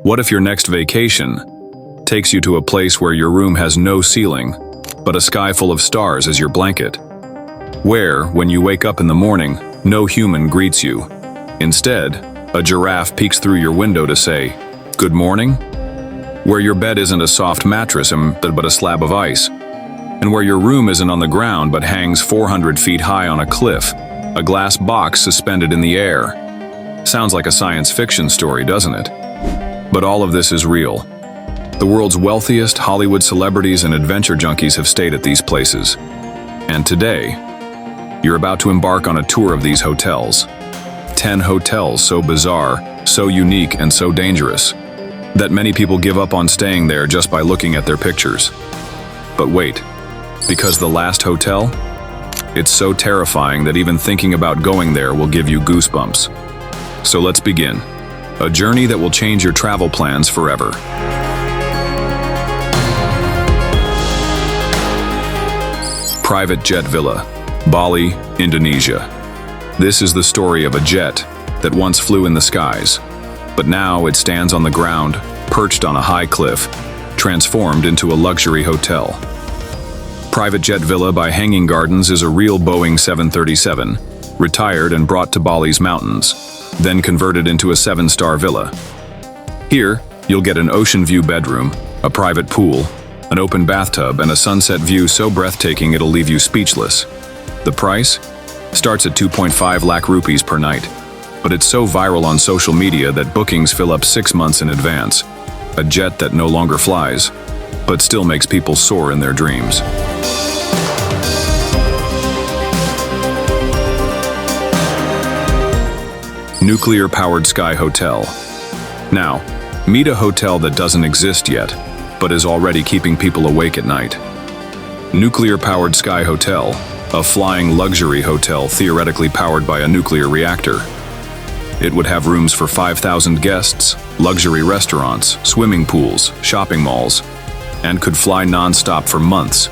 What if your next vacation takes you to a place where your room has no ceiling, but a sky full of stars as your blanket? Where, when you wake up in the morning, no human greets you. Instead, a giraffe peeks through your window to say, "Good morning?" Where your bed isn't a soft mattress but a slab of ice. And where your room isn't on the ground but hangs 400 feet high on a cliff, a glass box suspended in the air. Sounds like a science fiction story, doesn't it? But all of this is real. The world's wealthiest Hollywood celebrities and adventure junkies have stayed at these places. And today, you're about to embark on a tour of these hotels. 10 hotels so bizarre, so unique, and so dangerous that many people give up on staying there just by looking at their pictures. But wait, because the last hotel? It's so terrifying that even thinking about going there will give you goosebumps. So let's begin. A journey that will change your travel plans forever. Private Jet Villa, Bali, Indonesia. This is the story of a jet that once flew in the skies, but now it stands on the ground, perched on a high cliff, transformed into a luxury hotel. Private Jet Villa by Hanging Gardens is a real Boeing 737, retired and brought to Bali's mountains, then converted into a 7-star villa. Here, you'll get an ocean view bedroom, a private pool, an open bathtub, and a sunset view so breathtaking it'll leave you speechless. The price? Starts at 2.5 lakh rupees per night, but it's so viral on social media that bookings fill up 6 months in advance. A jet that no longer flies, but still makes people soar in their dreams. Nuclear-powered Sky Hotel. Now, meet a hotel that doesn't exist yet, but is already keeping people awake at night. Nuclear-powered Sky Hotel, a flying luxury hotel theoretically powered by a nuclear reactor. It would have rooms for 5,000 guests, luxury restaurants, swimming pools, shopping malls, and could fly non-stop for months.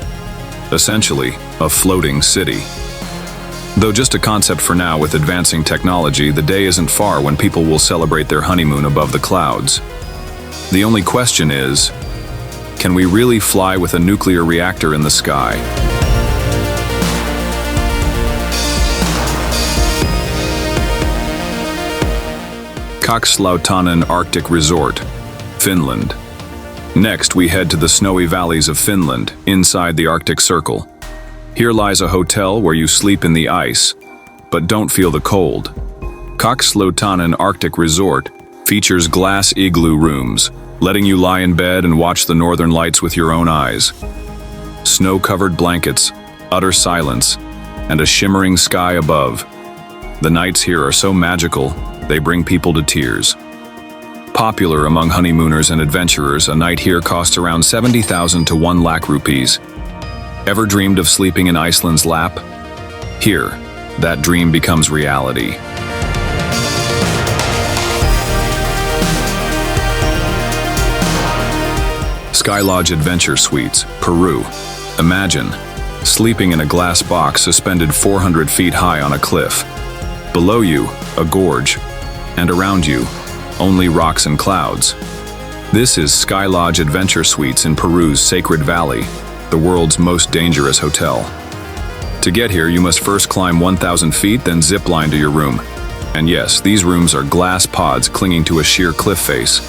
Essentially, a floating city. Though just a concept for now, with advancing technology, the day isn't far when people will celebrate their honeymoon above the clouds. The only question is, can we really fly with a nuclear reactor in the sky? Skylodge Arctic Resort, Finland. Next, we head to the snowy valleys of Finland, inside the Arctic Circle. Here lies a hotel where you sleep in the ice, but don't feel the cold. Skylodge Arctic Resort features glass igloo rooms, letting you lie in bed and watch the northern lights with your own eyes. Snow-covered blankets, utter silence, and a shimmering sky above. The nights here are so magical, they bring people to tears. Popular among honeymooners and adventurers, a night here costs around 70,000 to 1 lakh rupees. Ever dreamed of sleeping in Iceland's lap? Here, that dream becomes reality. Skylodge Adventure Suites, Peru. Imagine sleeping in a glass box suspended 400 feet high on a cliff. Below you, a gorge, and around you, only rocks and clouds. This is Skylodge Adventure Suites in Peru's Sacred Valley, the world's most dangerous hotel. To get here, you must first climb 1,000 feet, then zip line to your room. And yes, these rooms are glass pods clinging to a sheer cliff face.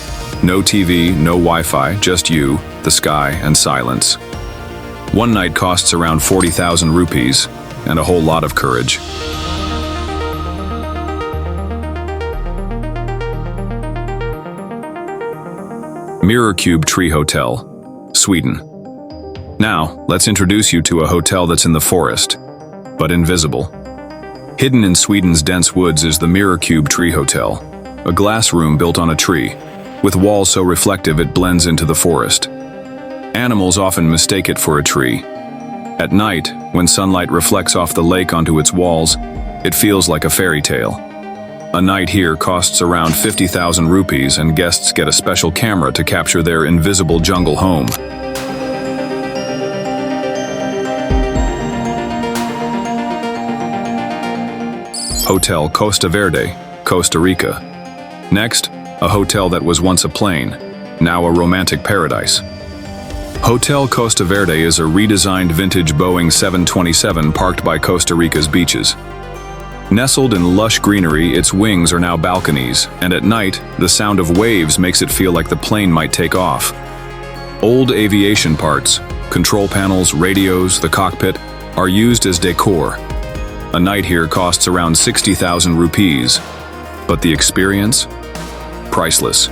No TV, no Wi-Fi, just you, the sky, and silence. One night costs around 40,000 rupees, and a whole lot of courage. Mirror Cube Treehotel, Sweden. Now, let's introduce you to a hotel that's in the forest, but invisible. Hidden in Sweden's dense woods is the Mirror Cube Treehotel, a glass room built on a tree, with walls so reflective it blends into the forest. Animals often mistake it for a tree. At night, when sunlight reflects off the lake onto its walls, it feels like a fairy tale. A night here costs around 50,000 rupees, and guests get a special camera to capture their invisible jungle home. Hotel Costa Verde, Costa Rica. Next, a hotel that was once a plane, now a romantic paradise. Hotel Costa Verde is a redesigned vintage Boeing 727 parked by Costa Rica's beaches. Nestled in lush greenery, its wings are now balconies, and at night, the sound of waves makes it feel like the plane might take off. Old aviation parts, control panels, radios, the cockpit, are used as decor. A night here costs around 60,000 rupees, but the experience? Priceless.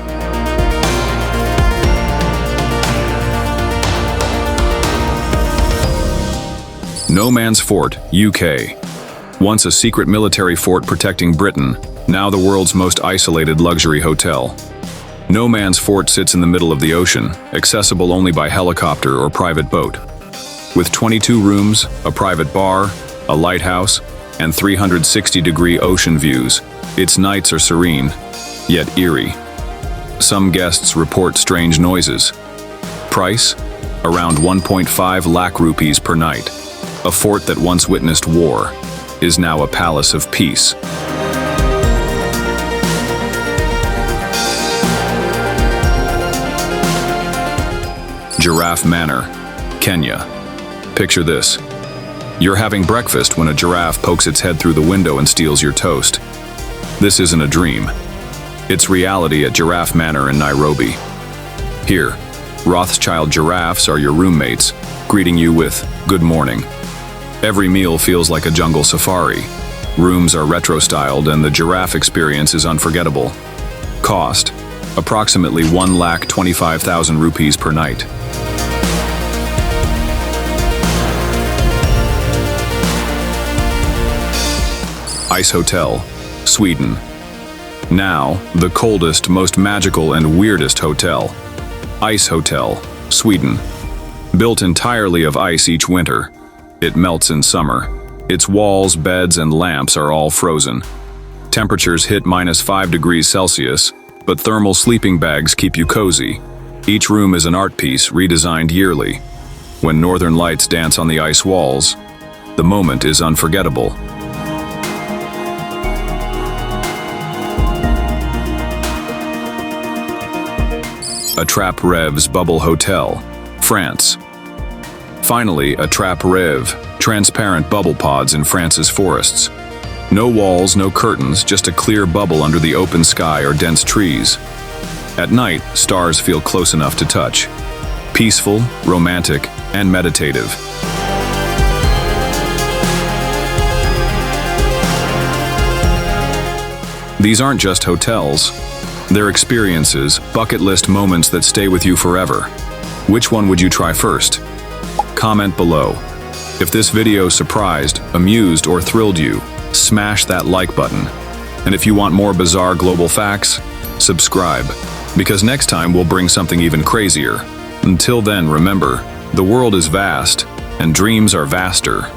No Man's Fort, UK. Once a secret military fort protecting Britain, now the world's most isolated luxury hotel. No Man's Fort sits in the middle of the ocean, accessible only by helicopter or private boat. With 22 rooms, a private bar, a lighthouse, and 360-degree ocean views, its nights are serene, yet eerie. Some guests report strange noises. Price? Around 1.5 lakh rupees per night. A fort that once witnessed war is now a palace of peace. Giraffe Manor, Kenya. Picture this. You're having breakfast when a giraffe pokes its head through the window and steals your toast. This isn't a dream. It's reality at Giraffe Manor in Nairobi. Here, Rothschild giraffes are your roommates, greeting you with "Good morning." Every meal feels like a jungle safari. Rooms are retro-styled and the giraffe experience is unforgettable. Cost: approximately 1,25,000 rupees per night. Ice Hotel, Sweden. Now, the coldest, most magical and weirdest hotel. Ice Hotel, Sweden. Built entirely of ice each winter. It melts in summer. Its walls, beds, and lamps are all frozen. Temperatures hit -5 degrees Celsius, but thermal sleeping bags keep you cozy. Each room is an art piece redesigned yearly. When northern lights dance on the ice walls, the moment is unforgettable. Attrape Rêves Bubble Hotel, France. Finally, Attrape Rêves, transparent bubble pods in France's forests. No walls, no curtains, just a clear bubble under the open sky or dense trees. At night, stars feel close enough to touch. Peaceful, romantic, and meditative. These aren't just hotels. They're experiences, bucket list moments that stay with you forever. Which one would you try first? Comment below. If this video surprised, amused, or thrilled you, smash that like button. And if you want more bizarre global facts, subscribe, because next time we'll bring something even crazier. Until then, remember, the world is vast, and dreams are vaster.